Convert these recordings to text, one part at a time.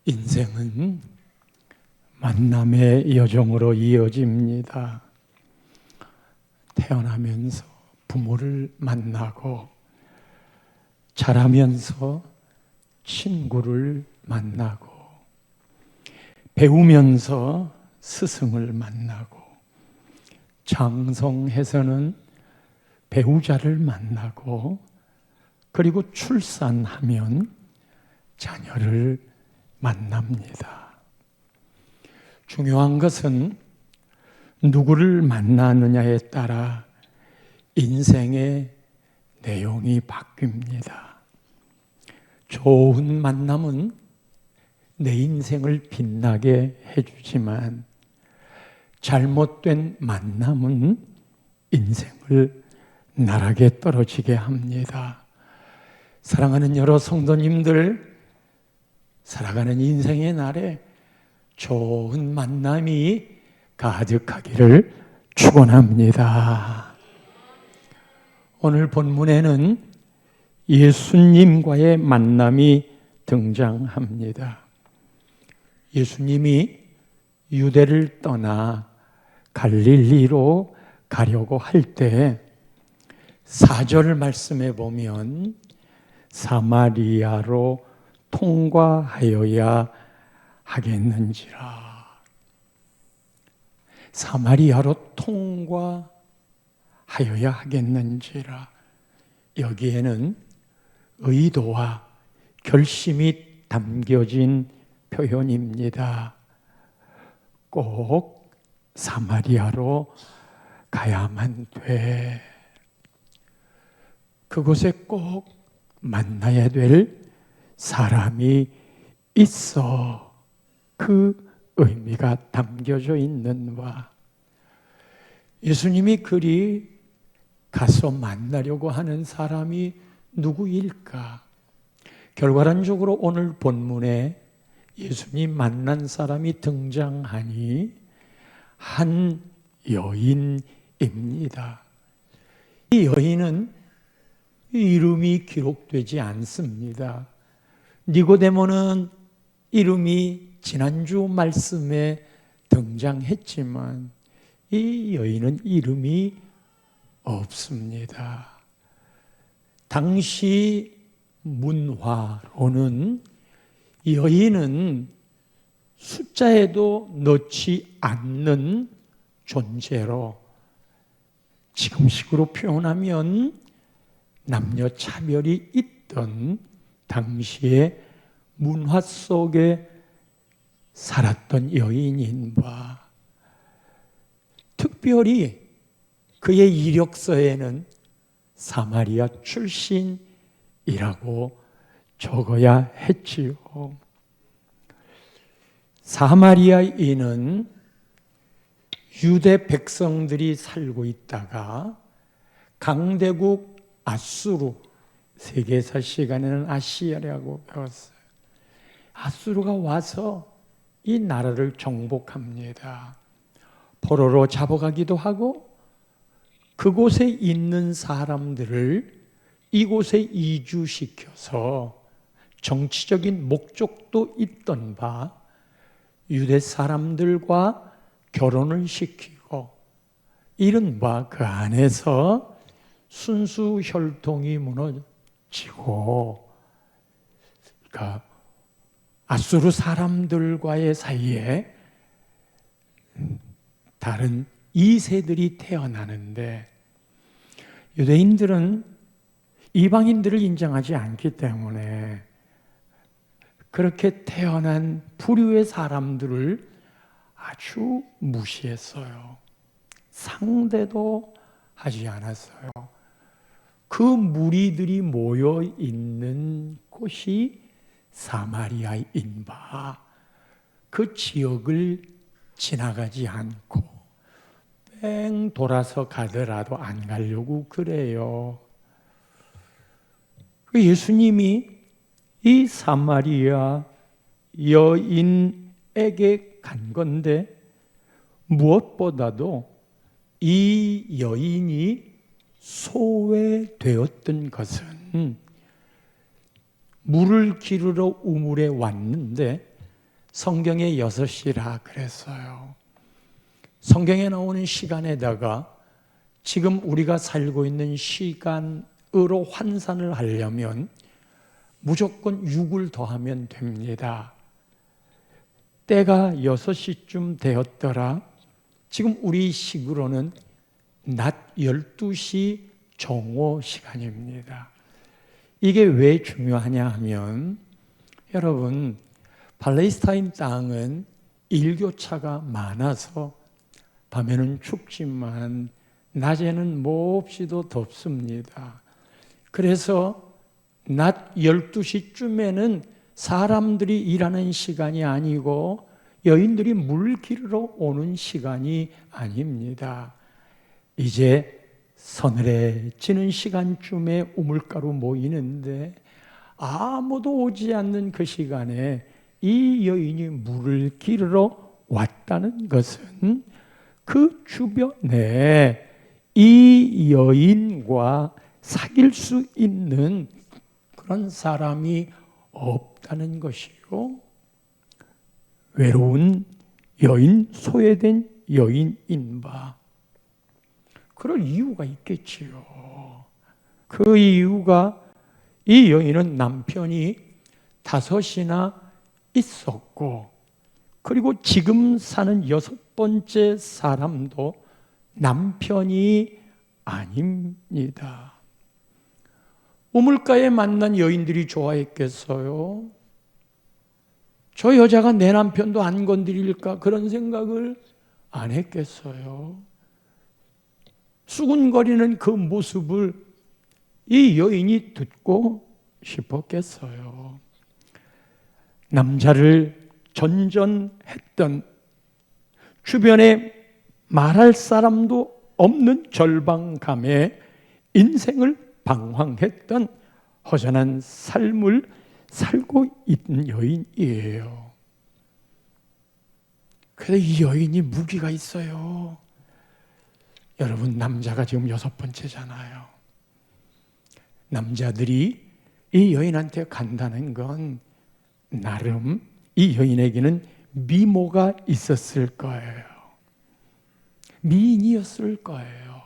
인생은 만남의 여정으로 이어집니다. 태어나면서 부모를 만나고 자라면서 친구를 만나고 배우면서 스승을 만나고 장성해서는 배우자를 만나고 그리고 출산하면 자녀를 만납니다. 중요한 것은 누구를 만나느냐에 따라 인생의 내용이 바뀝니다. 좋은 만남은 내 인생을 빛나게 해주지만 잘못된 만남은 인생을 나락에 떨어지게 합니다. 사랑하는 여러 성도님들, 살아가는 인생의 날에 좋은 만남이 가득하기를 축원합니다. 오늘 본문에는 예수님과의 만남이 등장합니다. 예수님이 유대를 떠나 갈릴리로 가려고 할 때 4절 말씀에 보면 사마리아로 통과하여야 하겠는지라. 사마리아로 통과하여야 하겠는지라. 여기에는 의도와 결심이 담겨진 표현입니다. 꼭 사마리아로 가야만 돼. 그곳에 꼭 만나야 될 사람이 있어. 그 의미가 담겨져 있는 바. 예수님이 그리 가서 만나려고 하는 사람이 누구일까? 결과론적으로 오늘 본문에 예수님 만난 사람이 등장하니 한 여인입니다. 이 여인은 이름이 기록되지 않습니다. 니고데모는 이름이 지난주 말씀에 등장했지만 이 여인은 이름이 없습니다. 당시 문화로는 여인은 숫자에도 넣지 않는 존재로, 지금식으로 표현하면 남녀 차별이 있던 당시의 문화 속에 살았던 여인인 바. 특별히 그의 이력서에는 사마리아 출신이라고 적어야 했지요. 사마리아인은 유대 백성들이 살고 있다가 강대국 아수르, 세계사 시간에는 아시아라고 배웠어요. 아수르가 와서 이 나라를 정복합니다. 포로로 잡아가기도 하고 그곳에 있는 사람들을 이곳에 이주시켜서 정치적인 목적도 있던 바 유대 사람들과 결혼을 시키고 이른바 그 안에서 순수 혈통이 무너지고, 그러니까 아수르 사람들과의 사이에 다른 2세들이 태어나는데 유대인들은 이방인들을 인정하지 않기 때문에 그렇게 태어난 부류의 사람들을 아주 무시했어요. 상대도 하지 않았어요. 그 무리들이 모여 있는 곳이 사마리아인 바, 그 지역을 지나가지 않고 뺑 돌아서 가더라도 안 가려고 그래요. 예수님이 이 사마리아 여인에게 간 건데 무엇보다도 이 여인이 소외되었던 것은 물을 기르러 우물에 왔는데 성경에 6시라 그랬어요. 성경에 나오는 시간에다가 지금 우리가 살고 있는 시간으로 환산을 하려면 무조건 6을 더하면 됩니다. 때가 6시쯤 되었더라. 지금 우리 식으로는 낮 12시 정오 시간입니다. 이게 왜 중요하냐 하면 여러분, 팔레스타인 땅은 일교차가 많아서 밤에는 춥지만 낮에는 몹시도 덥습니다. 그래서 낮 12시쯤에는 사람들이 일하는 시간이 아니고 여인들이 물 기르러 오는 시간이 아닙니다. 이제 서늘해지는 시간쯤에 우물가로 모이는데 아무도 오지 않는 그 시간에 이 여인이 물을 기르러 왔다는 것은 그 주변에 이 여인과 사귈 수 있는 그런 사람이 없다는 것이요. 외로운 여인, 소외된 여인인 바. 그럴 이유가 있겠지요. 그 이유가 이 여인은 남편이 5이나 있었고, 그리고 지금 사는 6번째 사람도 남편이 아닙니다. 우물가에 만난 여인들이 좋아했겠어요? 저 여자가 내 남편도 안 건드릴까? 그런 생각을 안 했겠어요? 수군거리는 그 모습을 이 여인이 듣고 싶었겠어요? 남자를 전전했던, 주변에 말할 사람도 없는 절망감에 인생을 방황했던 허전한 삶을 살고 있는 여인이에요. 그런데 이 여인이 무기가 있어요. 여러분, 남자가 지금 6번째잖아요. 남자들이 이 여인한테 간다는 건 나름 이 여인에게는 미모가 있었을 거예요. 미인이었을 거예요.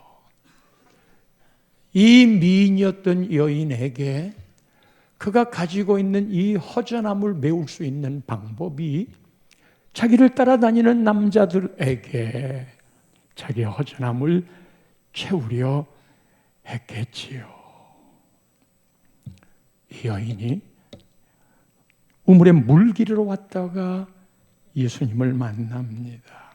이 미인이었던 여인에게 그가 가지고 있는 이 허전함을 메울 수 있는 방법이 자기를 따라다니는 남자들에게 자기의 허전함을 채우려 했겠지요. 이 여인이 우물에 물 기르러 왔다가 예수님을 만납니다.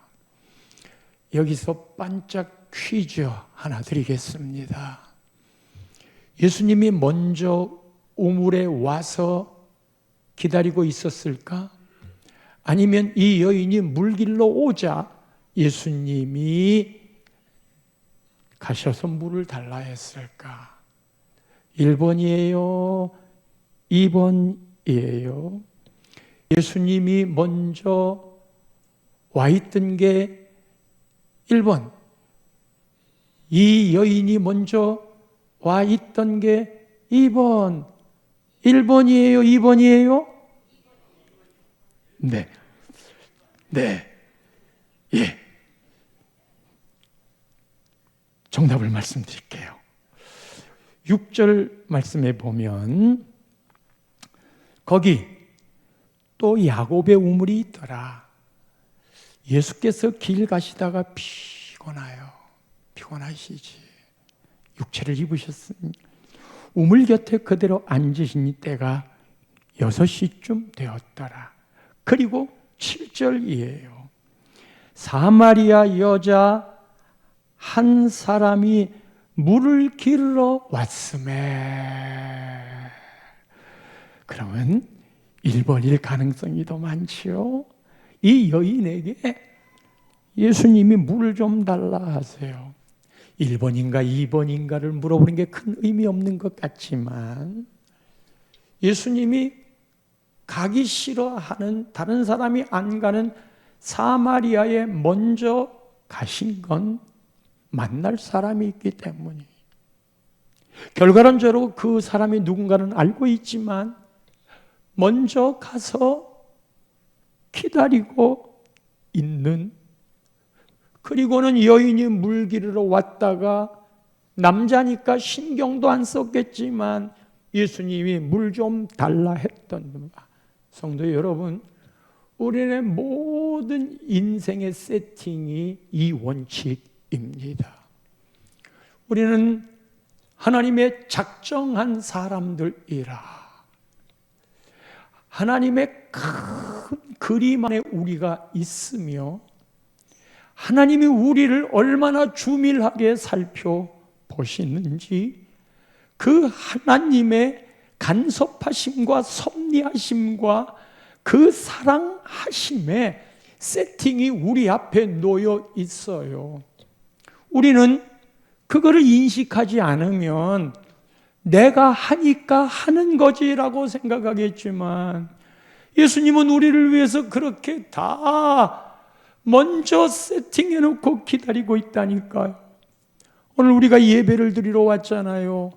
여기서 반짝 퀴즈 하나 드리겠습니다. 예수님이 먼저 우물에 와서 기다리고 있었을까? 아니면 이 여인이 물 길러 오자 예수님이 가셔서 물을 달라 했을까? 1번이에요? 2번이에요? 예수님이 먼저 와 있던 게 1번, 이 여인이 먼저 와 있던 게 2번, 1번이에요? 2번이에요? 네. 네. 예. 정답을 말씀드릴게요. 6절 말씀에 보면 거기 또 야곱의 우물이 있더라. 예수께서 길 가시다가 피곤하시지. 육체를 입으셨으니 우물 곁에 그대로 앉으시니 때가 6시쯤 되었더라. 그리고 7절이에요. 사마리아 여자 한 사람이 물을 기르러 왔음에. 그러면 1번일 가능성이 더 많지요. 이 여인에게 예수님이 물을 좀 달라 하세요. 1번인가 2번인가를 물어보는 게 큰 의미 없는 것 같지만 예수님이 가기 싫어하는, 다른 사람이 안 가는 사마리아에 먼저 가신 건 만날 사람이 있기 때문이에요. 결과론적으로 그 사람이 누군가는 알고 있지만 먼저 가서 기다리고 있는, 그리고는 여인이 물 기르러 왔다가 남자니까 신경도 안 썼겠지만 예수님이 물 좀 달라 했던, 성도 여러분, 우리의 모든 인생의 세팅이 이 원칙입니다. 우리는 하나님의 작정한 사람들이라, 하나님의 큰 그림 안에 우리가 있으며 하나님이 우리를 얼마나 주밀하게 살펴보시는지 그 하나님의 간섭하심과 섭리하심과 그 사랑하심의 세팅이 우리 앞에 놓여 있어요. 우리는 그거를 인식하지 않으면 내가 하니까 하는 거지라고 생각하겠지만 예수님은 우리를 위해서 그렇게 다 먼저 세팅해 놓고 기다리고 있다니까요. 오늘 우리가 예배를 드리러 왔잖아요.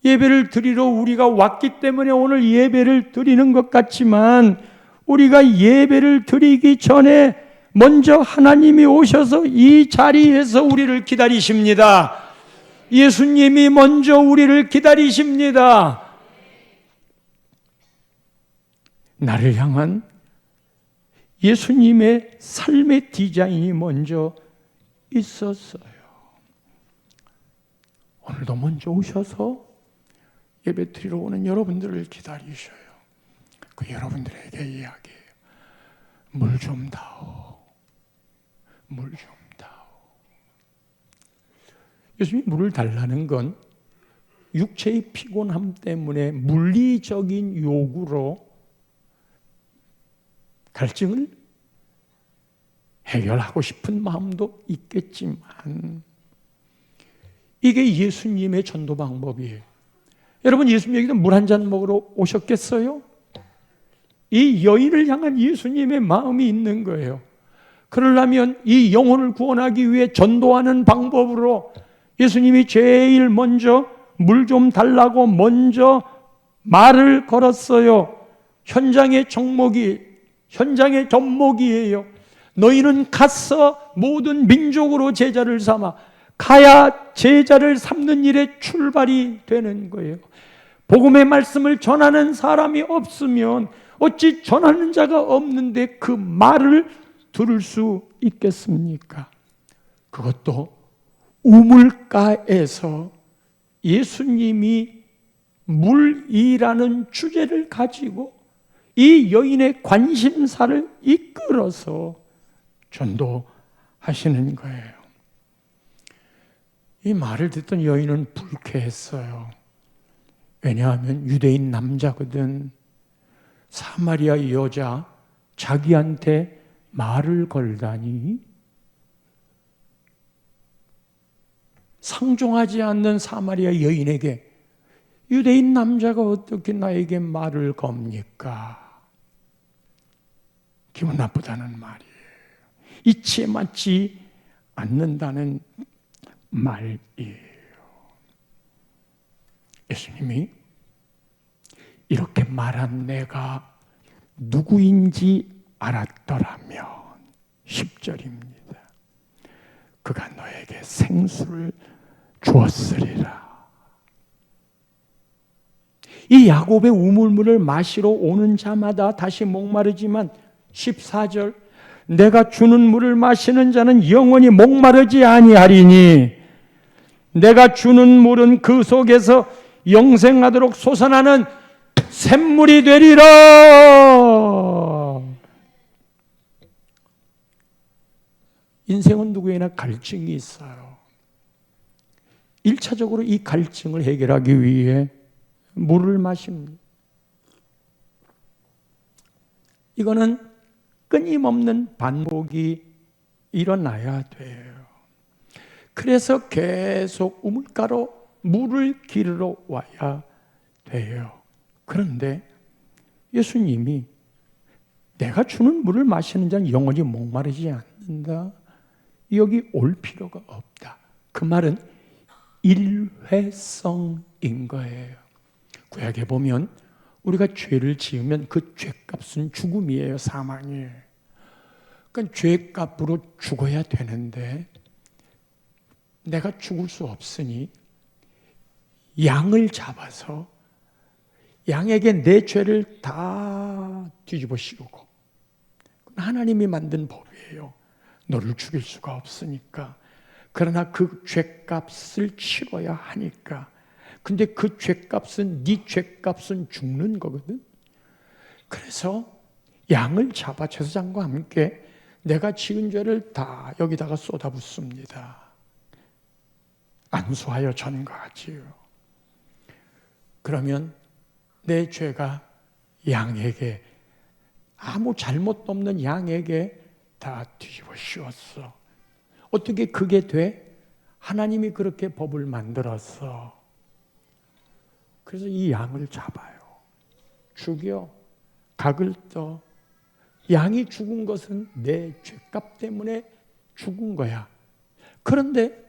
예배를 드리러 우리가 왔기 때문에 오늘 예배를 드리는 것 같지만 우리가 예배를 드리기 전에 먼저 하나님이 오셔서 이 자리에서 우리를 기다리십니다. 예수님이 먼저 우리를 기다리십니다. 나를 향한 예수님의 삶의 디자인이 먼저 있었어요. 오늘도 먼저 오셔서 예배 드리러 오는 여러분들을 기다리셔요. 그 여러분들에게 이야기해요. 물 좀 다오. 물 좀 다오. 예수님이 물을 달라는 건 육체의 피곤함 때문에 물리적인 요구로 갈증을 해결하고 싶은 마음도 있겠지만 이게 예수님의 전도 방법이에요. 여러분, 예수님 여기서 물 한 잔 먹으러 오셨겠어요? 이 여인을 향한 예수님의 마음이 있는 거예요. 그러려면 이 영혼을 구원하기 위해 전도하는 방법으로 예수님이 제일 먼저 물 좀 달라고 먼저 말을 걸었어요. 현장의 접목이에요. 너희는 가서 모든 민족으로 제자를 삼아. 가야 제자를 삼는 일에 출발이 되는 거예요. 복음의 말씀을 전하는 사람이 없으면 어찌 전하는 자가 없는데 그 말을 들을 수 있겠습니까? 그것도 우물가에서 예수님이 물이라는 주제를 가지고 이 여인의 관심사를 이끌어서 전도하시는 거예요. 이 말을 듣던 여인은 불쾌했어요. 왜냐하면 유대인 남자거든. 사마리아 여자 자기한테 말을 걸다니. 상종하지 않는 사마리아 여인에게 유대인 남자가 어떻게 나에게 말을 겁니까? 기분 나쁘다는 말이에요. 이치에 맞지 않는다는 말이에요. 예수님이 이렇게 말한 내가 누구인지 알았더라면 10절입니다. 그가 너에게 생수를 주었으리라. 이 야곱의 우물물을 마시러 오는 자마다 다시 목마르지만 14절 내가 주는 물을 마시는 자는 영원히 목마르지 아니하리니 내가 주는 물은 그 속에서 영생하도록 솟아나는 샘물이 되리라. 인생은 누구에나 갈증이 있어요. 1차적으로 이 갈증을 해결하기 위해 물을 마십니다. 이거는 끊임없는 반복이 일어나야 돼요. 그래서 계속 우물가로 물을 기르러 와야 돼요. 그런데 예수님이 내가 주는 물을 마시는 자는 영원히 목마르지 않는다. 여기 올 필요가 없다. 그 말은 일회성인 거예요. 구약에 보면 우리가 죄를 지으면 그 죄값은 죽음이에요. 사망이에요. 그러니까 죄값으로 죽어야 되는데 내가 죽을 수 없으니 양을 잡아서 양에게 내 죄를 다 뒤집어 씌우고, 하나님이 만든 법이에요. 너를 죽일 수가 없으니까. 그러나 그 죄값을 치러야 하니까. 근데 그 죄값은, 네 죄값은 죽는 거거든. 그래서 양을 잡아 제사장과 함께 내가 지은 죄를 다 여기다가 쏟아붓습니다. 안수하여 전가하지요. 그러면 내 죄가 양에게, 아무 잘못도 없는 양에게 다 뒤집어 씌웠어. 어떻게 그게 돼? 하나님이 그렇게 법을 만들었어. 그래서 이 양을 잡아요. 죽여. 각을 떠. 양이 죽은 것은 내 죄값 때문에 죽은 거야. 그런데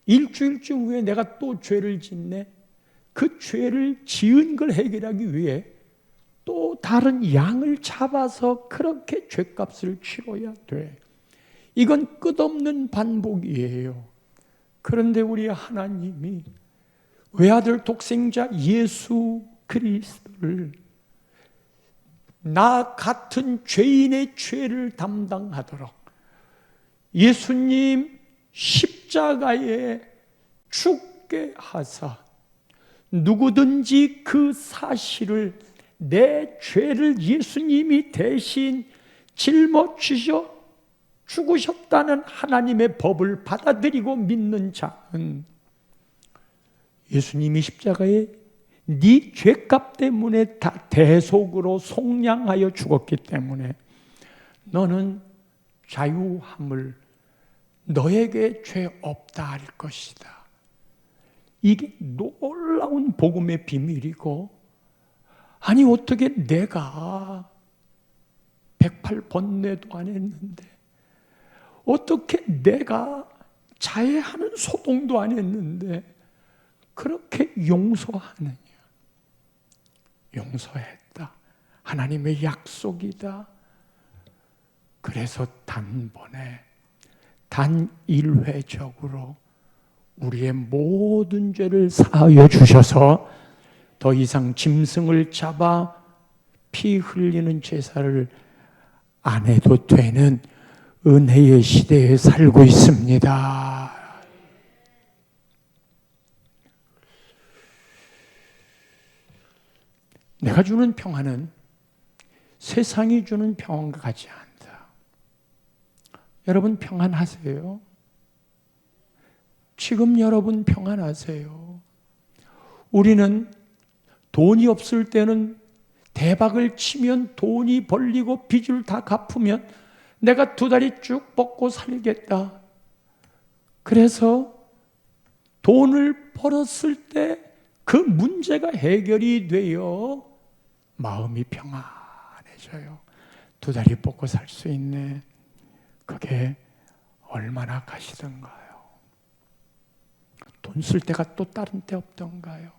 일주일쯤 후에 내가 또 죄를 짓네. 그 죄를 지은 걸 해결하기 위해 또 다른 양을 잡아서 그렇게 죄값을 치러야 돼. 이건 끝없는 반복이에요. 그런데 우리 하나님이 외아들 독생자 예수 그리스도를 나 같은 죄인의 죄를 담당하도록 예수님 십자가에 죽게 하사, 누구든지 그 사실을, 내 죄를 예수님이 대신 짊어지셔 죽으셨다는 하나님의 법을 받아들이고 믿는 자는 예수님이 십자가에 네 죄값 때문에 다 대속으로 속량하여 죽었기 때문에 너는 자유함을, 너에게 죄 없다 할 것이다. 이게 놀라운 복음의 비밀이고, 아니 어떻게 내가 108번뇌도 안 했는데, 어떻게 내가 자해하는 소동도 안 했는데 그렇게 용서하느냐. 용서했다. 하나님의 약속이다. 그래서 단번에, 단일회적으로 우리의 모든 죄를 사하여 주셔서 더 이상 짐승을 잡아 피 흘리는 제사를 안 해도 되는 은혜의 시대에 살고 있습니다. 내가 주는 평안은 세상이 주는 평안과 같지 않다. 여러분 평안하세요? 지금 여러분 평안하세요? 우리는 돈이 없을 때는 대박을 치면 돈이 벌리고 빚을 다 갚으면 내가 두 다리 쭉 뻗고 살겠다. 그래서 돈을 벌었을 때 그 문제가 해결이 되어 마음이 평안해져요. 두 다리 뻗고 살 수 있네. 그게 얼마나 가시던가요? 돈 쓸 때가 또 다른 때 없던가요?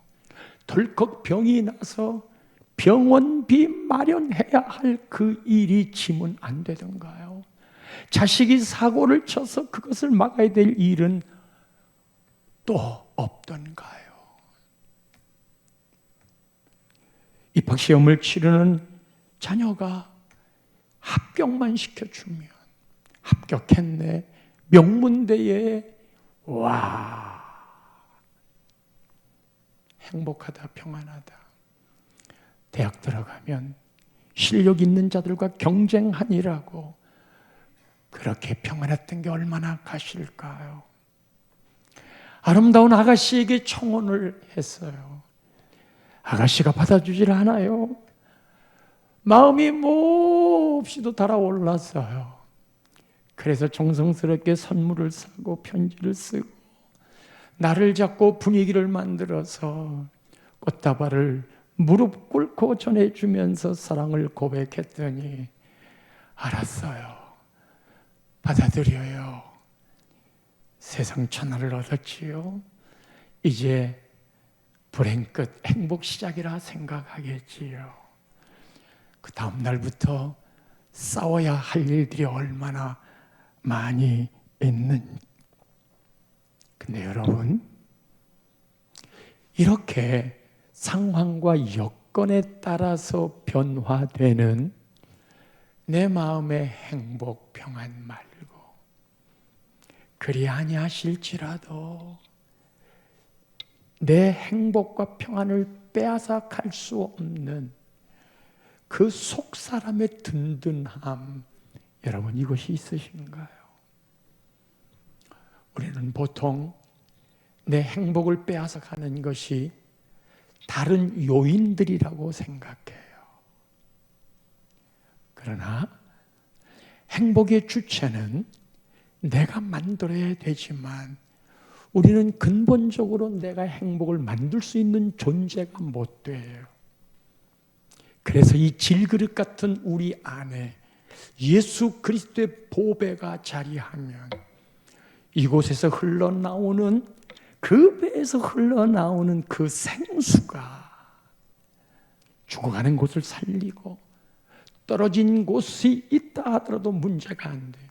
덜컥 병이 나서 병원비 마련해야 할 그 일이 지면 안 되던가요? 자식이 사고를 쳐서 그것을 막아야 될 일은 또 없던가요? 입학시험을 치르는 자녀가 합격만 시켜주면, 합격했네, 명문대에, 와, 행복하다, 평안하다. 대학 들어가면 실력 있는 자들과 경쟁하니라고 그렇게 평안했던 게 얼마나 가실까요? 아름다운 아가씨에게 청혼을 했어요. 아가씨가 받아주질 않아요. 마음이 몹시도 달아올랐어요. 그래서 정성스럽게 선물을 사고 편지를 쓰고 나를 잡고 분위기를 만들어서 꽃다발을 무릎 꿇고 전해주면서 사랑을 고백했더니 알았어요. 받아들여요. 세상 천하를 얻었지요. 이제 불행 끝, 행복 시작이라 생각하겠지요. 그 다음 날부터 싸워야 할 일들이 얼마나 많이 있는. 근데 여러분, 이렇게 상황과 여건에 따라서 변화되는 내 마음의 행복, 평안 말고 그리 아니하실지라도 내 행복과 평안을 빼앗아 갈 수 없는 그 속사람의 든든함, 여러분 이것이 있으신가요? 우리는 보통 내 행복을 빼앗아 가는 것이 다른 요인들이라고 생각해요. 그러나 행복의 주체는 내가 만들어야 되지만 우리는 근본적으로 내가 행복을 만들 수 있는 존재가 못 돼요. 그래서 이 질그릇 같은 우리 안에 예수 그리스도의 보배가 자리하면 이곳에서 흘러나오는, 그 배에서 흘러나오는 그 생수가 죽어가는 곳을 살리고 떨어진 곳이 있다 하더라도 문제가 안 돼요.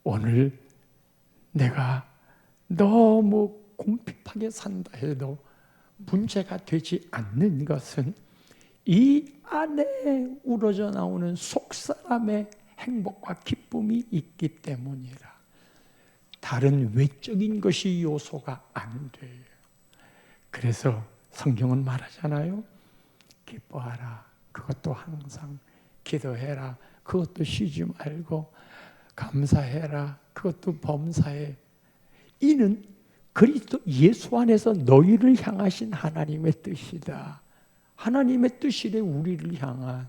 오늘 내가 너무 궁핍하게 산다 해도 문제가 되지 않는 것은 이 안에 우러져 나오는 속사람의 행복과 기쁨이 있기 때문이라. 다른 외적인 것이 요소가 안 돼요. 그래서 성경은 말하잖아요. 기뻐하라. 그것도 항상 기도해라. 그것도 쉬지 말고 감사해라. 그것도 범사해. 이는 그리스도 예수 안에서 너희를 향하신 하나님의 뜻이다. 하나님의 뜻이래, 우리를 향한.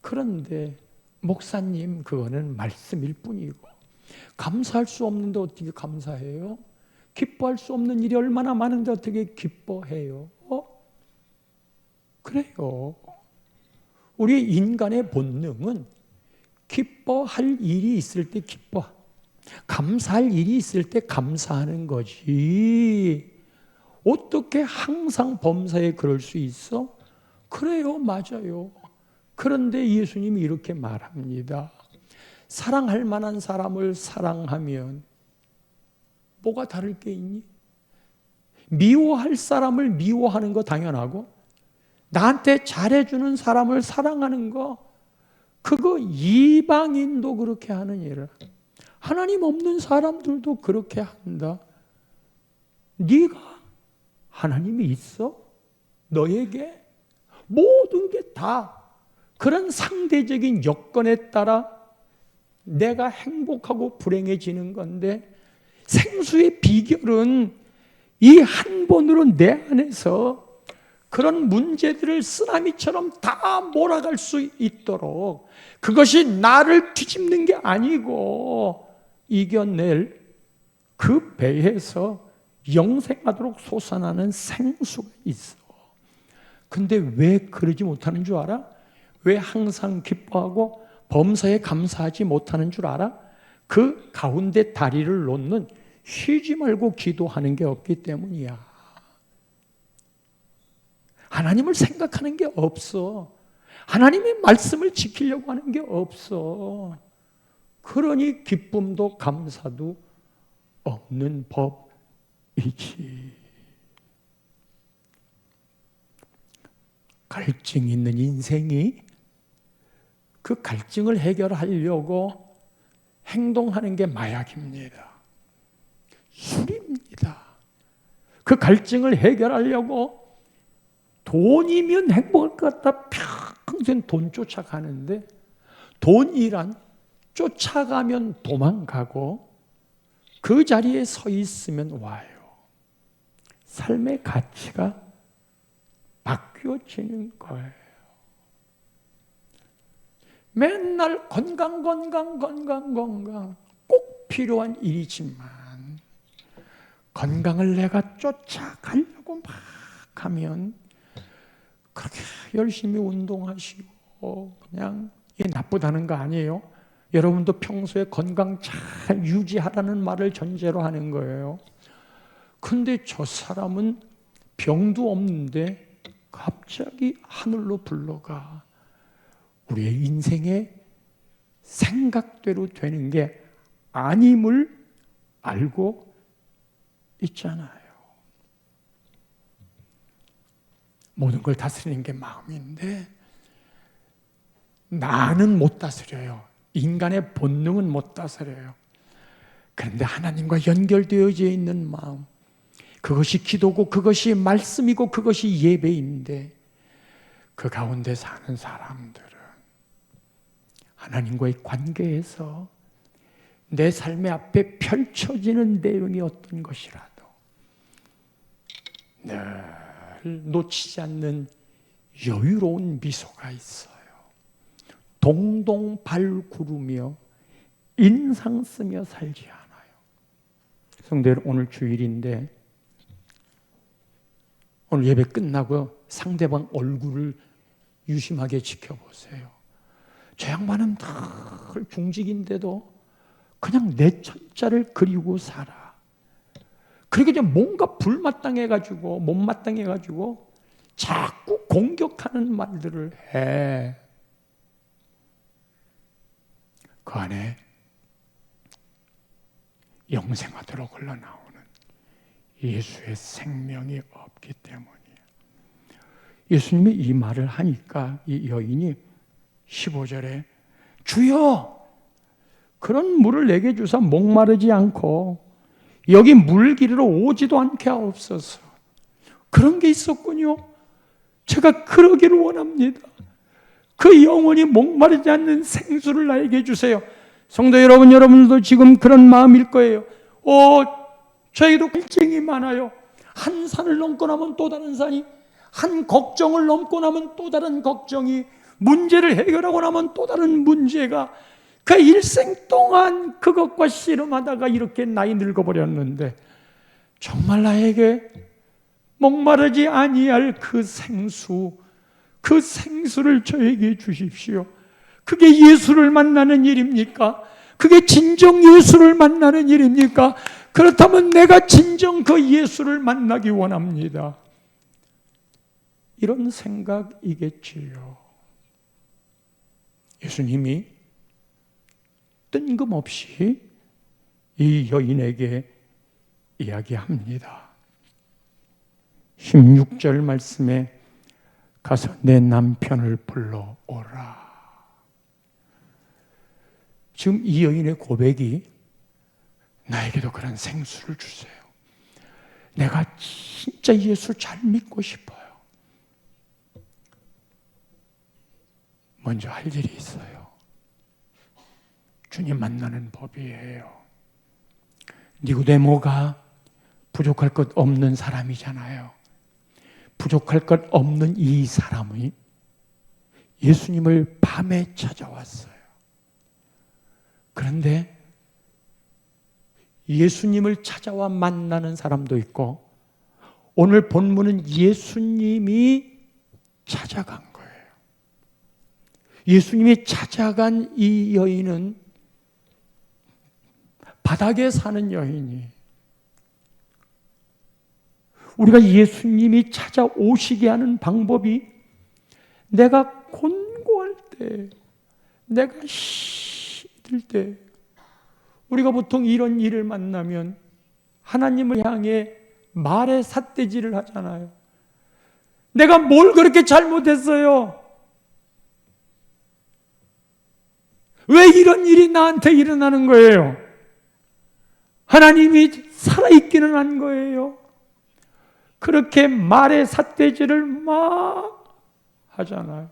그런데 목사님, 그거는 말씀일 뿐이고 감사할 수 없는데 어떻게 감사해요? 기뻐할 수 없는 일이 얼마나 많은데 어떻게 기뻐해요? 그래요. 우리 인간의 본능은 기뻐할 일이 있을 때 기뻐, 감사할 일이 있을 때 감사하는 거지. 어떻게 항상 범사에 그럴 수 있어? 그래요, 맞아요. 그런데 예수님이 이렇게 말합니다. 사랑할 만한 사람을 사랑하면 뭐가 다를 게 있니? 미워할 사람을 미워하는 거 당연하고 나한테 잘해주는 사람을 사랑하는 거, 그거 이방인도 그렇게 하는 일을, 하나님 없는 사람들도 그렇게 한다. 네가 하나님이 있어? 너에게? 모든 게 다 그런 상대적인 여건에 따라 내가 행복하고 불행해지는 건데, 생수의 비결은 이 한 번으로 내 안에서 그런 문제들을 쓰나미처럼 다 몰아갈 수 있도록, 그것이 나를 뒤집는 게 아니고 이겨낼 그 배에서 영생하도록 솟아나는 생수가 있어. 근데 왜 그러지 못하는 줄 알아? 왜 항상 기뻐하고 범사에 감사하지 못하는 줄 알아? 그 가운데 다리를 놓는, 쉬지 말고 기도하는 게 없기 때문이야. 하나님을 생각하는 게 없어. 하나님의 말씀을 지키려고 하는 게 없어. 그러니 기쁨도 감사도 없는 법이지. 갈증 있는 인생이 그 갈증을 해결하려고 행동하는 게 마약입니다. 술입니다. 그 갈증을 해결하려고 돈이면 행복할 것 같다 평생 돈 쫓아가는데, 돈이란 쫓아가면 도망가고 그 자리에 서 있으면 와요. 삶의 가치가 바뀌어지는 거예요. 맨날 건강 꼭 필요한 일이지만 건강을 내가 쫓아가려고 막 하면 그렇게 열심히 운동하시고 그냥 이게 나쁘다는 거 아니에요. 여러분도 평소에 건강 잘 유지하라는 말을 전제로 하는 거예요. 근데 저 사람은 병도 없는데 갑자기 하늘로 불러가. 우리의 인생의 생각대로 되는 게 아님을 알고 있잖아요. 모든 걸 다스리는 게 마음인데 나는 못 다스려요. 인간의 본능은 못 다스려요. 그런데 하나님과 연결되어져 있는 마음, 그것이 기도고 그것이 말씀이고 그것이 예배인데 그 가운데 사는 사람들은 하나님과의 관계에서 내 삶의 앞에 펼쳐지는 내용이 어떤 것이라도 늘 놓치지 않는 여유로운 미소가 있어요. 동동 발 구르며 인상 쓰며 살지 않아요. 성도 여러분, 오늘 주일인데 오늘 예배 끝나고 상대방 얼굴을 유심하게 지켜보세요. 저 양반은 늘 중직인데도 그냥 내 천자를 그리고 살아. 그리고 이제 뭔가 불마땅해가지고 못마땅해가지고 자꾸 공격하는 말들을 해. 그 안에 영생하도록 흘러나오는 예수의 생명이 없기 때문이에요. 예수님이 이 말을 하니까 이 여인이 15절에 주여 그런 물을 내게 주사 목마르지 않고 여기 물 기르러 오지도 않게 하옵소서. 그런 게 있었군요. 제가 그러기를 원합니다. 그 영혼이 목마르지 않는 생수를 나에게 주세요. 성도 여러분, 여러분들도 지금 그런 마음일 거예요. 저에게도 갈증이 많아요. 한 산을 넘고 나면 또 다른 산이, 한 걱정을 넘고 나면 또 다른 걱정이, 문제를 해결하고 나면 또 다른 문제가, 그 일생 동안 그것과 씨름하다가 이렇게 나이 늙어버렸는데 정말 나에게 목마르지 아니할 그 생수, 그 생수를 저에게 주십시오. 그게 예수를 만나는 일입니까? 그게 진정 예수를 만나는 일입니까? 그렇다면 내가 진정 그 예수를 만나기 원합니다. 이런 생각이겠지요. 예수님이 뜬금없이 이 여인에게 이야기합니다. 16절 말씀에 가서 내 남편을 불러오라. 지금 이 여인의 고백이 나에게도 그런 생수를 주세요. 내가 진짜 예수 잘 믿고 싶어요. 먼저 할 일이 있어요. 주님 만나는 법이에요. 니고데모가 부족할 것 없는 사람이잖아요. 부족할 것 없는 이 사람이 예수님을 밤에 찾아왔어요. 그런데 예수님을 찾아와 만나는 사람도 있고 오늘 본문은 예수님이 찾아간 거예요. 예수님이 찾아간 이 여인은 바닥에 사는 여인이, 우리가 예수님이 찾아오시게 하는 방법이 내가 곤고할 때, 내가 시들 때, 우리가 보통 이런 일을 만나면 하나님을 향해 말의 삿대질을 하잖아요. 내가 뭘 그렇게 잘못했어요? 왜 이런 일이 나한테 일어나는 거예요? 하나님이 살아있기는 한 거예요. 그렇게 말의 삿대질을 막 하잖아요.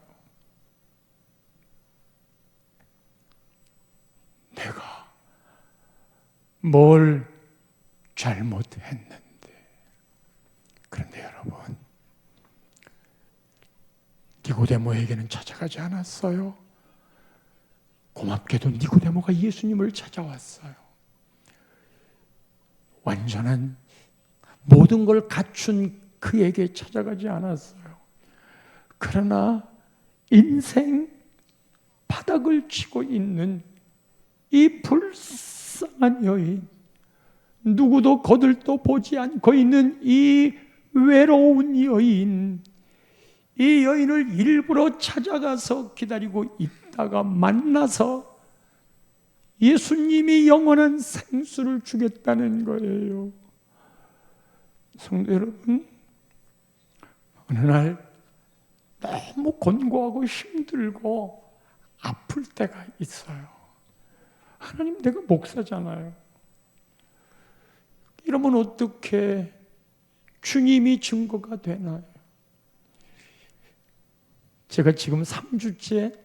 내가 뭘 잘못했는데. 그런데 여러분, 니고데모에게는 찾아가지 않았어요. 고맙게도 니고데모가 예수님을 찾아왔어요. 완전한 모든 걸 갖춘 그에게 찾아가지 않았어요. 그러나 인생 바닥을 치고 있는 이 불쌍한 여인, 누구도 거들떠 보지 않고 있는 이 외로운 여인, 이 여인을 일부러 찾아가서 기다리고 있다가 만나서 예수님이 영원한 생수를 주겠다는 거예요. 성도 여러분, 어느 날 너무 곤고하고 힘들고 아플 때가 있어요. 하나님, 내가 목사잖아요. 이러면 어떻게 주님이 증거가 되나요? 제가 지금 3주째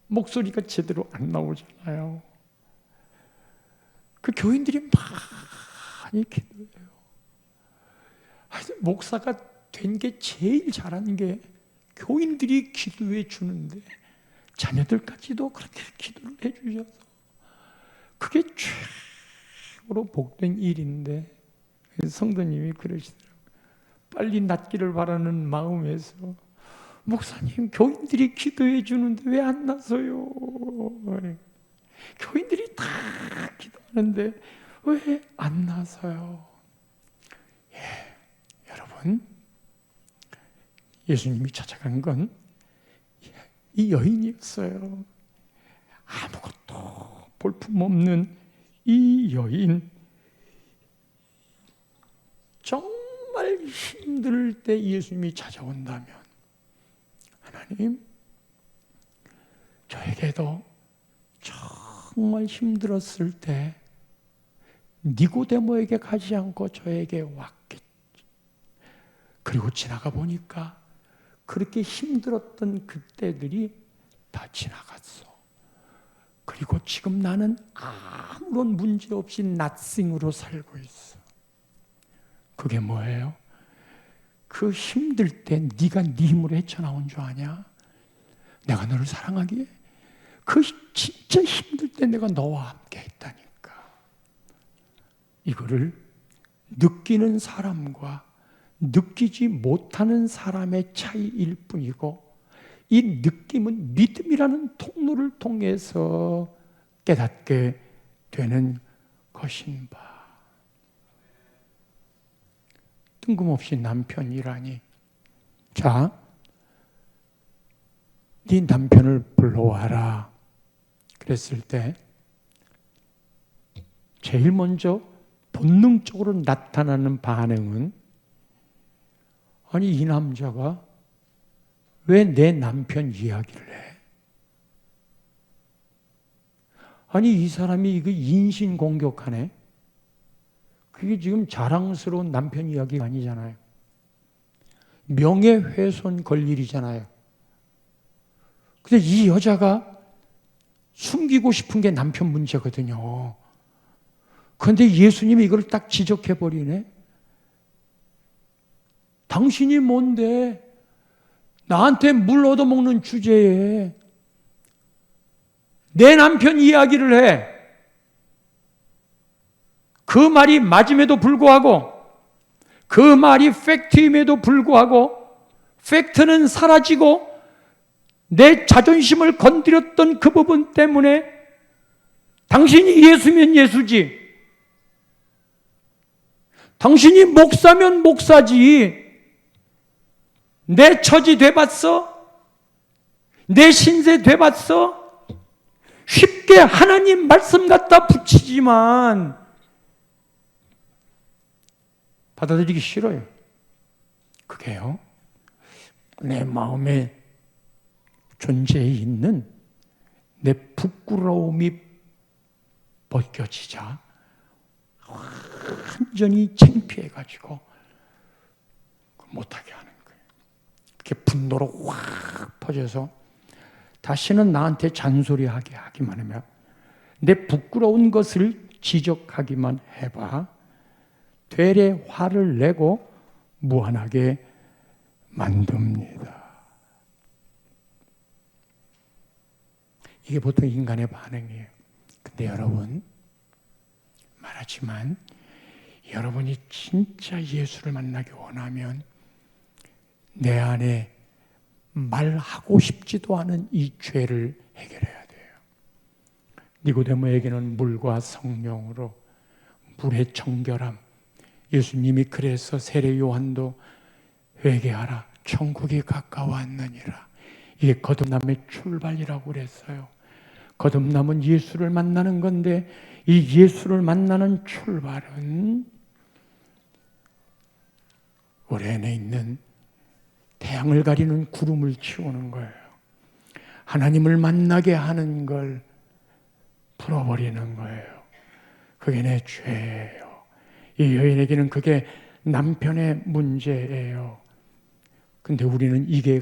목소리가 제대로 안 나오잖아요. 그 교인들이 많이 기도해요. 목사가 된 게 제일 잘하는 게 교인들이 기도해 주는데 자녀들까지도 그렇게 기도를 해 주셔서 그게 최고로 복된 일인데, 성도님이 그러시더라고요. 빨리 낫기를 바라는 마음에서, 목사님, 교인들이 기도해 주는데 왜 안 나서요? 교인들이 다 기도하는데 왜 안 나서요? 여러분, 예수님이 찾아간 건 이 여인이었어요. 아무것도 볼품없는 이 여인, 정말 힘들 때 예수님이 찾아온다면, 하나님, 저에게도 정말 힘들었을 때 니고데모에게 가지 않고 저에게 왔겠지. 그리고 지나가 보니까 그렇게 힘들었던 그때들이 다 지나갔어. 그리고 지금 나는 아무런 문제 없이 낫싱으로 살고 있어. 그게 뭐예요? 그 힘들 때 네가 네 힘으로 헤쳐나온 줄 아냐? 내가 너를 사랑하기에 그 진짜 힘들 때 내가 너와 함께 했다니까. 이거를 느끼는 사람과 느끼지 못하는 사람의 차이일 뿐이고, 이 느낌은 믿음이라는 통로를 통해서 깨닫게 되는 것인 바. 뜬금없이 남편이라니. 자, 네 남편을 불러와라 그랬을 때 제일 먼저 본능적으로 나타나는 반응은, 아니, 이 남자가 왜 내 남편 이야기를 해? 아니, 이 사람이 이거 인신공격하네? 그게 지금 자랑스러운 남편 이야기가 아니잖아요. 명예훼손 걸 일이잖아요. 근데 이 여자가 숨기고 싶은 게 남편 문제거든요. 그런데 예수님이 이걸 딱 지적해버리네? 당신이 뭔데 나한테 물 얻어먹는 주제에 내 남편 이야기를 해. 그 말이 맞음에도 불구하고, 그 말이 팩트임에도 불구하고, 팩트는 사라지고 내 자존심을 건드렸던 그 부분 때문에 당신이 예수면 예수지, 당신이 목사면 목사지, 내 처지 돼봤어? 내 신세 돼봤어? 쉽게 하나님 말씀 갖다 붙이지만 받아들이기 싫어요. 그게요, 내 마음에 존재해 있는 내 부끄러움이 벗겨지자 완전히 창피해가지고 못하게 하는 거예요. 그게 분노로 확 퍼져서 다시는 나한테 잔소리하게 하기만 하면, 내 부끄러운 것을 지적하기만 해봐 되레 화를 내고 무한하게 만듭니다. 이게 보통 인간의 반응이에요. 근데 여러분, 말하지만 여러분이 진짜 예수를 만나기 원하면 내 안에 말하고 싶지도 않은 이 죄를 해결해야 돼요. 니고데모에게는 물과 성령으로, 물의 정결함, 예수님이 그래서 세례 요한도 회개하라, 천국이 가까웠느니라, 이게 거듭남의 출발이라고 그랬어요. 거듭남은 예수를 만나는 건데 이 예수를 만나는 출발은 우리 안에 있는 태양을 가리는 구름을 치우는 거예요. 하나님을 만나게 하는 걸 풀어버리는 거예요. 그게 내 죄예요. 이 여인에게는 그게 남편의 문제예요. 근데 우리는 이게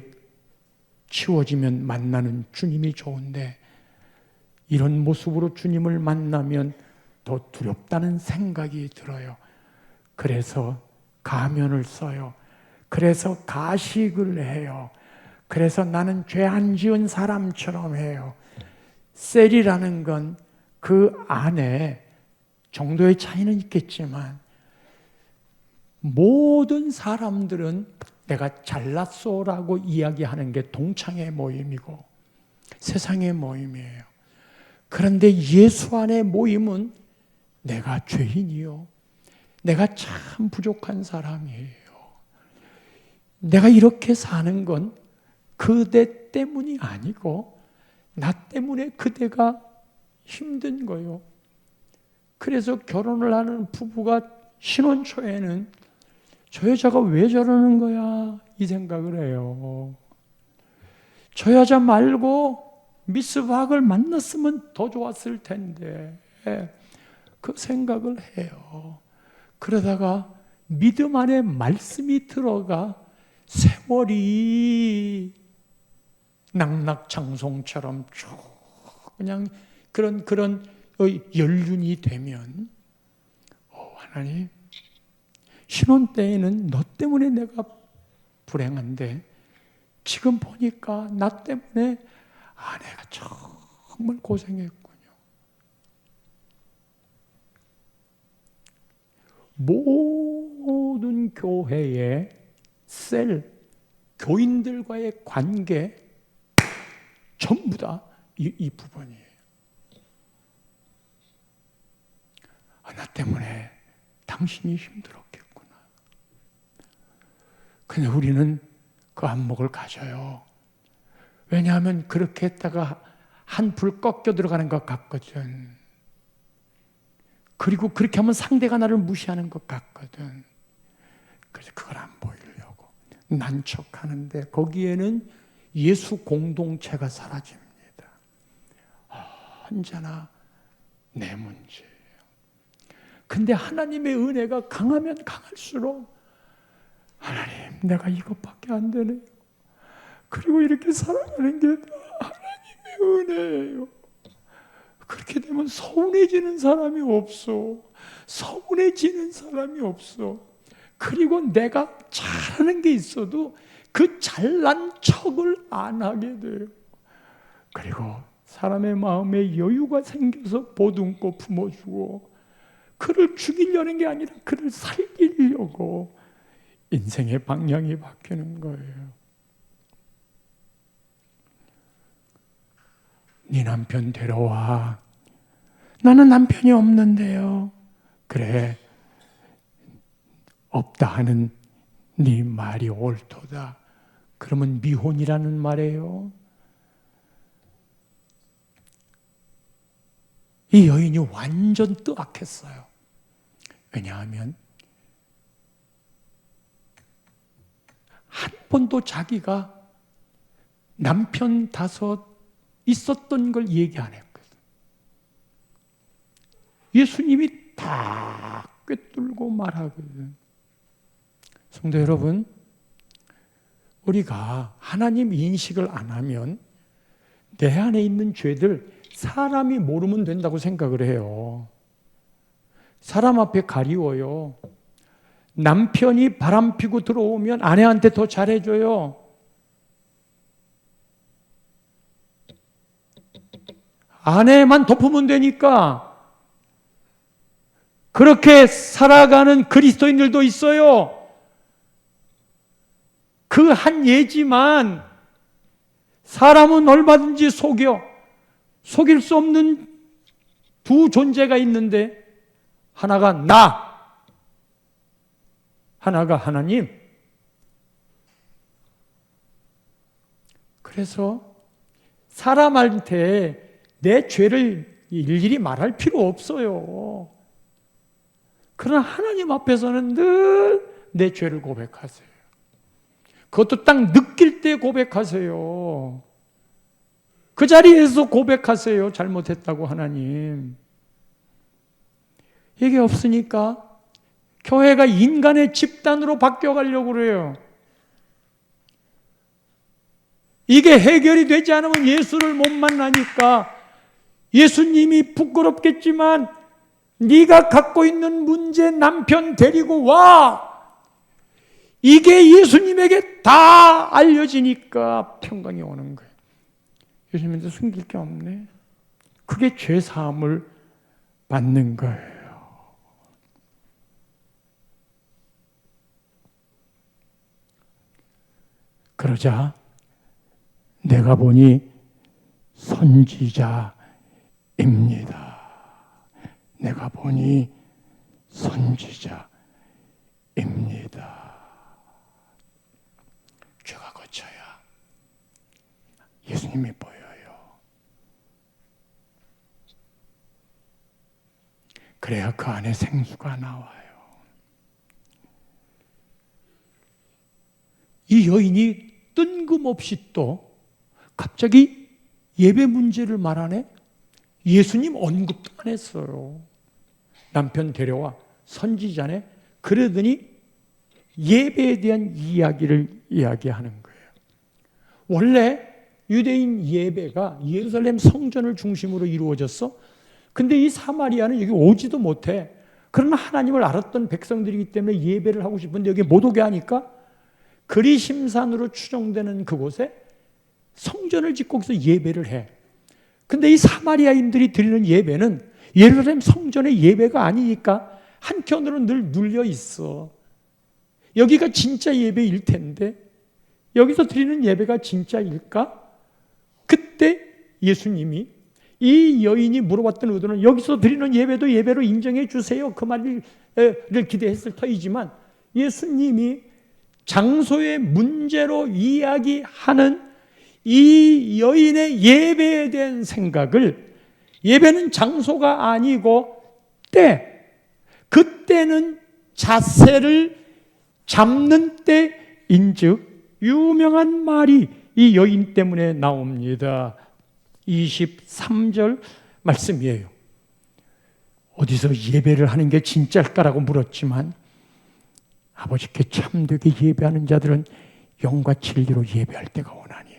치워지면 만나는 주님이 좋은데 이런 모습으로 주님을 만나면 더 두렵다는 생각이 들어요. 그래서 가면을 써요. 그래서 가식을 해요. 그래서 나는 죄 안 지은 사람처럼 해요. 셀이라는 건 그 안에 정도의 차이는 있겠지만 모든 사람들은 내가 잘났소라고 이야기하는 게 동창의 모임이고 세상의 모임이에요. 그런데 예수 안의 모임은 내가 죄인이요. 내가 참 부족한 사람이에요. 내가 이렇게 사는 건 그대 때문이 아니고 나 때문에 그대가 힘든 거예요. 그래서 결혼을 하는 부부가 신혼 초에는 저 여자가 왜 저러는 거야? 이 생각을 해요. 저 여자 말고 미스 박을 만났으면 더 좋았을 텐데 그 생각을 해요. 그러다가 믿음 안에 말씀이 들어가 세월이 낙낙창송처럼 쭉 그냥 그런 연륜이 되면 하나님 신혼 때에는 너 때문에 내가 불행한데 지금 보니까 나 때문에 아내가 정말 고생했군요. 모든 교회의 셀, 교인들과의 관계 전부 다 이 부분이에요. 나 때문에 당신이 힘들었겠구나. 근데 우리는 그 안목을 가져요. 왜냐하면 그렇게 했다가 한 불 꺾여 들어가는 것 같거든. 그리고 그렇게 하면 상대가 나를 무시하는 것 같거든. 그래서 그걸 안 보이려고 난척하는데 거기에는 예수 공동체가 사라집니다. 언제나 내 문제예요. 근데 하나님의 은혜가 강하면 강할수록 하나님 내가 이것밖에 안 되네요. 그리고 이렇게 살아가는 게 다 하나님의 은혜예요. 그렇게 되면 서운해지는 사람이 없어. 서운해지는 사람이 없어. 그리고 내가 잘하는 게 있어도 그 잘난 척을 안 하게 돼요. 그리고 사람의 마음에 여유가 생겨서 보듬고 품어주고 그를 죽이려는 게 아니라 그를 살리려고 인생의 방향이 바뀌는 거예요. 네 남편 데려와. 나는 남편이 없는데요. 그래, 없다 하는 네 말이 옳도다. 그러면 미혼이라는 말이에요. 이 여인이 완전 뜨악했어요. 왜냐하면 한 번도 자기가 남편 5 있었던 걸 얘기 안 했거든. 예수님이 다 꿰뚫고 말하거든. 성도 여러분, 우리가 하나님 인식을 안 하면 내 안에 있는 죄들 사람이 모르면 된다고 생각을 해요. 사람 앞에 가리워요. 남편이 바람 피고 들어오면 아내한테 더 잘해줘요. 아내만 덮으면 되니까. 그렇게 살아가는 그리스도인들도 있어요. 그 한 예지만 사람은 얼마든지 속여. 속일 수 없는 두 존재가 있는데 하나가 나, 하나가 하나님. 그래서 사람한테 내 죄를 일일이 말할 필요 없어요. 그러나 하나님 앞에서는 늘 내 죄를 고백하세요. 그것도 딱 느낄 때 고백하세요. 그 자리에서 고백하세요. 잘못했다고 하나님. 이게 없으니까 교회가 인간의 집단으로 바뀌어가려고 그래요. 이게 해결이 되지 않으면 예수를 못 만나니까 예수님이 부끄럽겠지만 네가 갖고 있는 문제 남편 데리고 와. 이게 예수님에게 다 알려지니까 평강이 오는 거예요. 예수님한테 숨길 게 없네. 그게 죄 사함을 받는 거예요. 그러자 내가 보니 선지자입니다. 내가 보니 선지자입니다. 죄가 거쳐야 예수님이 보여요. 그래야 그 안에 생수가 나와요. 이 여인이 뜬금없이 또 갑자기 예배 문제를 말하네. 예수님 언급도 안 했어요. 남편 데려와 선지자네. 그러더니 예배에 대한 이야기를 이야기하는 거예요. 원래 유대인 예배가 예루살렘 성전을 중심으로 이루어졌어. 근데 이 사마리아는 여기 오지도 못해. 그러나 하나님을 알았던 백성들이기 때문에 예배를 하고 싶은데 여기 못 오게 하니까 그리심산으로 추정되는 그곳에 성전을 짓고 거기서 예배를 해. 근데 이 사마리아인들이 드리는 예배는 예루살렘 성전의 예배가 아니니까 한켠으로 늘 눌려 있어. 여기가 진짜 예배일 텐데 여기서 드리는 예배가 진짜일까? 그때 예수님이 이 여인이 물어봤던 의도는 여기서 드리는 예배도 예배로 인정해 주세요. 그 말을 기대했을 터이지만 예수님이 장소의 문제로 이야기하는 이 여인의 예배에 대한 생각을 예배는 장소가 아니고 그때는 자세를 잡는 때인즉 유명한 말이 이 여인 때문에 나옵니다. 23절 말씀이에요. 어디서 예배를 하는 게 진짜일까라고 물었지만 아버지께 참되게 예배하는 자들은 영과 진리로 예배할 때가 오나니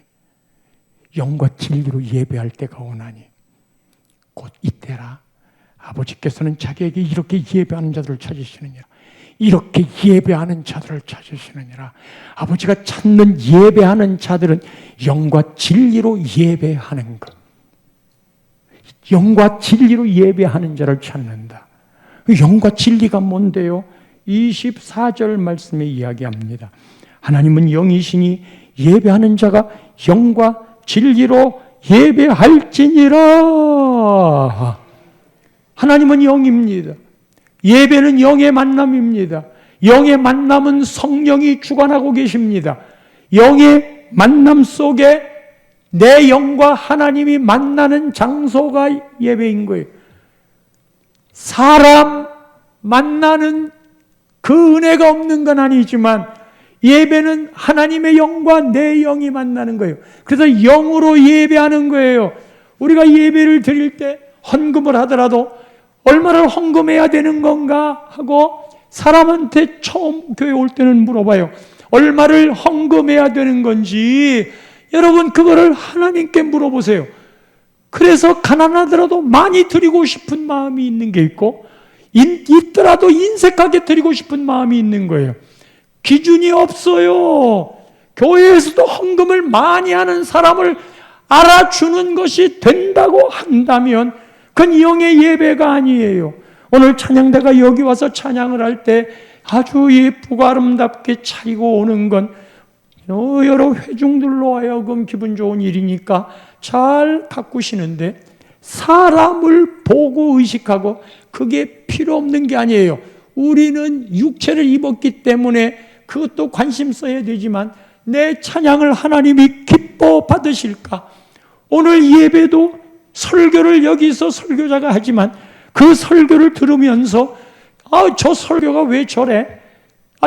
영과 진리로 예배할 때가 오나니 곧 이때라. 아버지께서는 자기에게 이렇게 예배하는 자들을 찾으시느니라. 이렇게 예배하는 자들을 찾으시느니라. 아버지가 찾는 예배하는 자들은 영과 진리로 예배하는 것. 영과 진리로 예배하는 자를 찾는다. 영과 진리가 뭔데요? 24절 말씀에 이야기합니다. 하나님은 영이시니 예배하는 자가 영과 진리로 예배할지니라. 하나님은 영입니다. 예배는 영의 만남입니다. 영의 만남은 성령이 주관하고 계십니다. 영의 만남 속에 내 영과 하나님이 만나는 장소가 예배인 거예요. 사람 만나는 그 은혜가 없는 건 아니지만 예배는 하나님의 영과 내 영이 만나는 거예요. 그래서 영으로 예배하는 거예요. 우리가 예배를 드릴 때 헌금을 하더라도 얼마를 헌금해야 되는 건가 하고 사람한테 처음 교회 올 때는 물어봐요. 얼마를 헌금해야 되는 건지 여러분 그거를 하나님께 물어보세요. 그래서 가난하더라도 많이 드리고 싶은 마음이 있는 게 있고 있더라도 인색하게 드리고 싶은 마음이 있는 거예요. 기준이 없어요. 교회에서도 헌금을 많이 하는 사람을 알아주는 것이 된다고 한다면 그건 영의 예배가 아니에요. 오늘 찬양대가 여기 와서 찬양을 할 때 아주 예쁘고 아름답게 차리고 오는 건 여러 회중들로 하여금 기분 좋은 일이니까 잘 가꾸시는데 사람을 보고 의식하고 그게 필요 없는 게 아니에요. 우리는 육체를 입었기 때문에 그것도 관심 써야 되지만 내 찬양을 하나님이 기뻐 받으실까? 오늘 예배도 설교를 여기서 설교자가 하지만 그 설교를 들으면서 저 설교가 왜 저래?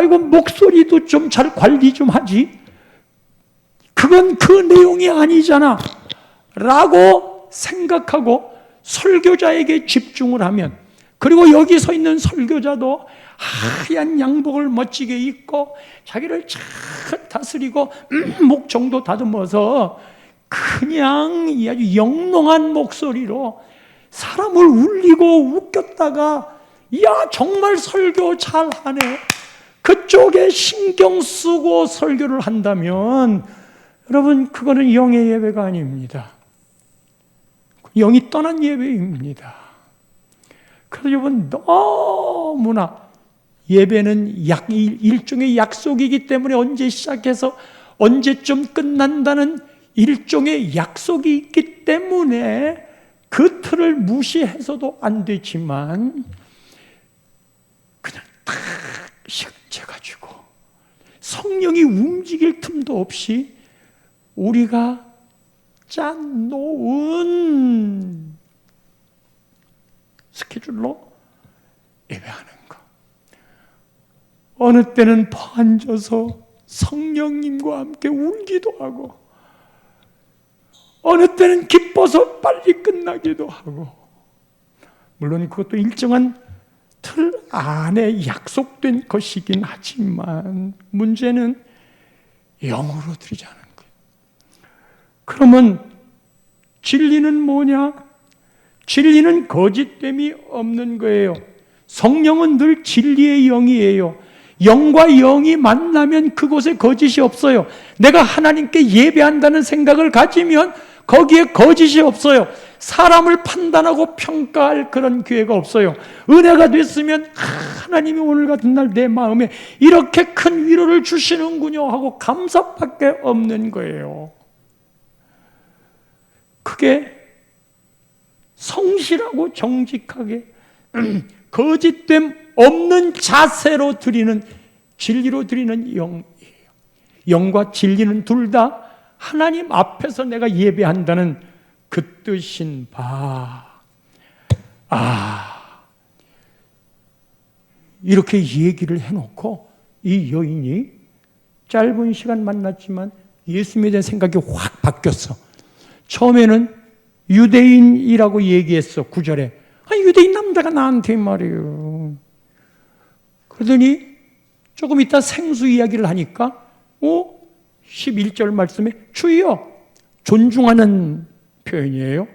이거 목소리도 좀 잘 관리 좀 하지? 그건 그 내용이 아니잖아 라고 생각하고 설교자에게 집중을 하면, 그리고 여기 서 있는 설교자도 하얀 양복을 멋지게 입고 자기를 잘 다스리고 목 정도 다듬어서 그냥 아주 영롱한 목소리로 사람을 울리고 웃겼다가 야 정말 설교 잘하네, 그쪽에 신경 쓰고 설교를 한다면 여러분 그거는 영의 예배가 아닙니다. 영이 떠난 예배입니다. 그래서 여러분 너무나 예배는 일종의 약속이기 때문에 언제 시작해서 언제쯤 끝난다는 일종의 약속이 있기 때문에 그 틀을 무시해서도 안 되지만 그냥 딱 시간 재가지고 성령이 움직일 틈도 없이 우리가 짠놓은 스케줄로 예배하는 것. 어느 때는 앉아서 성령님과 함께 울기도 하고, 어느 때는 기뻐서 빨리 끝나기도 하고, 물론 그것도 일정한 틀 안에 약속된 것이긴 하지만 문제는 영으로 드리자는 거예요. 그러면 진리는 뭐냐? 진리는 거짓됨이 없는 거예요. 성령은 늘 진리의 영이에요. 영과 영이 만나면 그곳에 거짓이 없어요. 내가 하나님께 예배한다는 생각을 가지면 거기에 거짓이 없어요. 사람을 판단하고 평가할 그런 기회가 없어요. 은혜가 됐으면 하나님이 오늘 같은 날 내 마음에 이렇게 큰 위로를 주시는군요 하고 감사밖에 없는 거예요. 그게 성실하고 정직하게 거짓됨 없는 자세로 드리는, 진리로 드리는 영이에요. 영과 진리는 둘 다 하나님 앞에서 내가 예배한다는 그 뜻인 바. 이렇게 얘기를 해놓고 이 여인이 짧은 시간 만났지만 예수님에 대한 생각이 확 바뀌었어. 처음에는 유대인이라고 얘기했어. 9절에 유대인 남자가 나한테 말이에요. 그러더니 조금 있다 생수 이야기를 하니까 11절 말씀에 주여, 존중하는 표현이에요.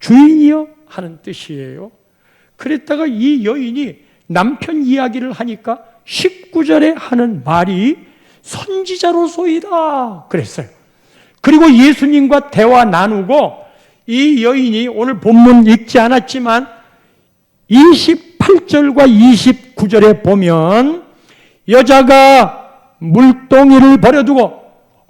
주인이여 하는 뜻이에요. 그랬다가 이 여인이 남편 이야기를 하니까 19절에 하는 말이 선지자로소이다 그랬어요. 그리고 예수님과 대화 나누고 이 여인이 오늘 본문 읽지 않았지만 28절과 29절에 보면 여자가 물동이를 버려두고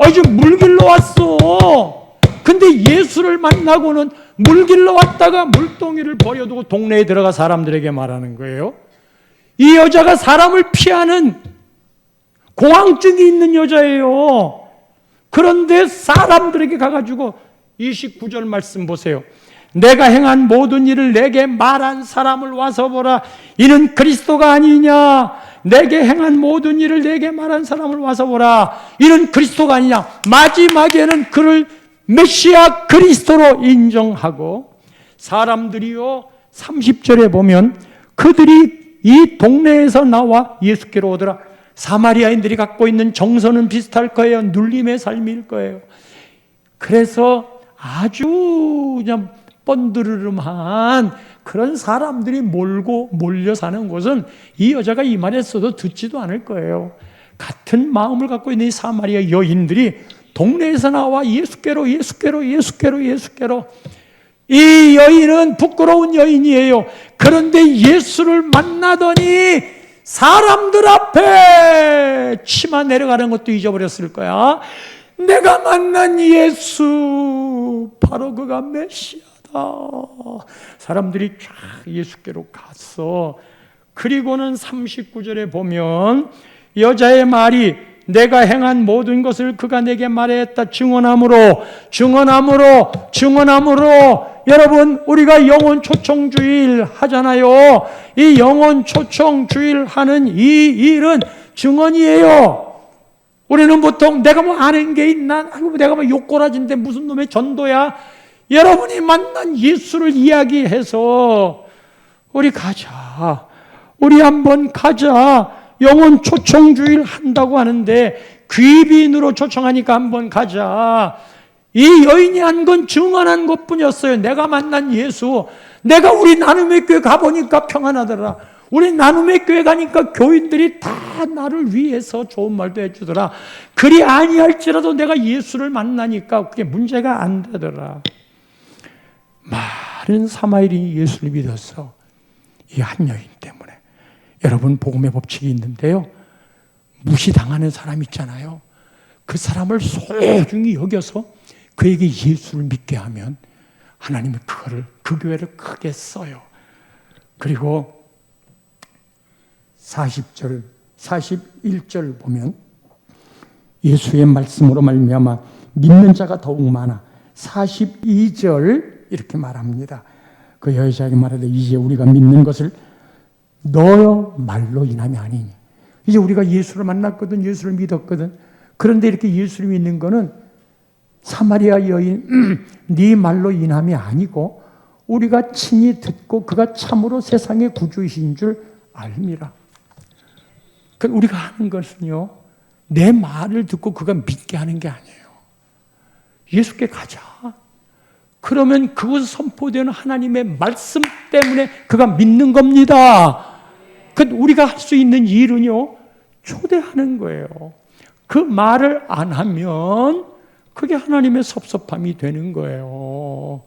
이제 물길로 왔어. 근데 예수를 만나고는 물길로 왔다가 물동이를 버려두고 동네에 들어가 사람들에게 말하는 거예요. 이 여자가 사람을 피하는 공황증이 있는 여자예요. 그런데 사람들에게 가가지고 29절 말씀 보세요. 내가 행한 모든 일을 내게 말한 사람을 와서 보라. 이는 그리스도가 아니냐. 내게 행한 모든 일을 내게 말한 사람을 와서 보라. 이는 그리스도가 아니냐. 마지막에는 그를 메시아 그리스도로 인정하고, 사람들이요 30절에 보면 그들이 이 동네에서 나와 예수께로 오더라. 사마리아인들이 갖고 있는 정서는 비슷할 거예요. 눌림의 삶일 거예요. 그래서 아주 그냥 뻔드르름한 그런 사람들이 몰려 사는 곳은 이 여자가 이 말했어도 듣지도 않을 거예요. 같은 마음을 갖고 있는 이 사마리아 여인들이 동네에서 나와 예수께로 이 여인은 부끄러운 여인이에요. 그런데 예수를 만나더니 사람들 앞에 치마 내려가는 것도 잊어버렸을 거야. 내가 만난 예수 바로 그가 메시아다. 사람들이 쫙 예수께로 갔어. 그리고는 39절에 보면 여자의 말이 내가 행한 모든 것을 그가 내게 말했다. 증언함으로 여러분, 우리가 영혼 초청 주일 하잖아요. 이 영혼 초청 주일 하는 이 일은 증언이에요. 우리는 보통 내가 뭐 아는 게 있나? 아이고, 내가 뭐 욕꼬라진데 무슨 놈의 전도야? 여러분이 만난 예수를 이야기해서 우리 가자. 우리 한번 가자. 영혼 초청 주일 한다고 하는데 귀빈으로 초청하니까 한번 가자. 이 여인이 한 건 증언한 것뿐이었어요. 내가 만난 예수. 내가 우리 나눔의 교회 가보니까 평안하더라. 우리 나눔의 교회 가니까 교인들이 다 나를 위해서 좋은 말도 해주더라. 그리 아니할지라도 내가 예수를 만나니까 그게 문제가 안 되더라. 많은 사마리아인이 예수를 믿었어. 이 한 여인 때문에. 여러분, 복음의 법칙이 있는데요. 무시당하는 사람 있잖아요. 그 사람을 소중히 여겨서 그에게 예수를 믿게 하면 하나님은 그 교회를 크게 써요. 그리고 40절, 41절 보면 예수의 말씀으로 말미암아 믿는 자가 더욱 많아. 42절 이렇게 말합니다. 그 여자에게 말하되 이제 우리가 믿는 것을 너의 말로 인함이 아니니. 이제 우리가 예수를 만났거든, 예수를 믿었거든. 그런데 이렇게 예수를 믿는 거는 사마리아 여인 네 말로 인함이 아니고 우리가 친히 듣고 그가 참으로 세상의 구주이신 줄 알미라. 우리가 하는 것은요, 내 말을 듣고 그가 믿게 하는 게 아니에요. 예수께 가자. 그러면 그곳에 선포되는 하나님의 말씀 때문에 그가 믿는 겁니다. 우리가 할 수 있는 일은요, 초대하는 거예요. 그 말을 안 하면 그게 하나님의 섭섭함이 되는 거예요.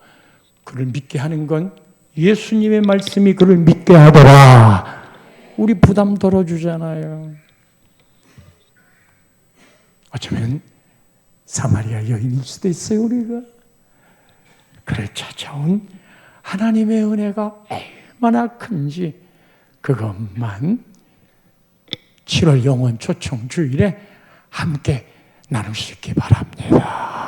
그를 믿게 하는 건 예수님의 말씀이 그를 믿게 하더라. 우리 부담 덜어주잖아요. 어쩌면 사마리아 여인일 수도 있어요, 우리가. 그래, 찾아온 하나님의 은혜가 얼마나 큰지 그것만 7월 영혼 초청 주일에 함께 나눌 수 있기 바랍니다.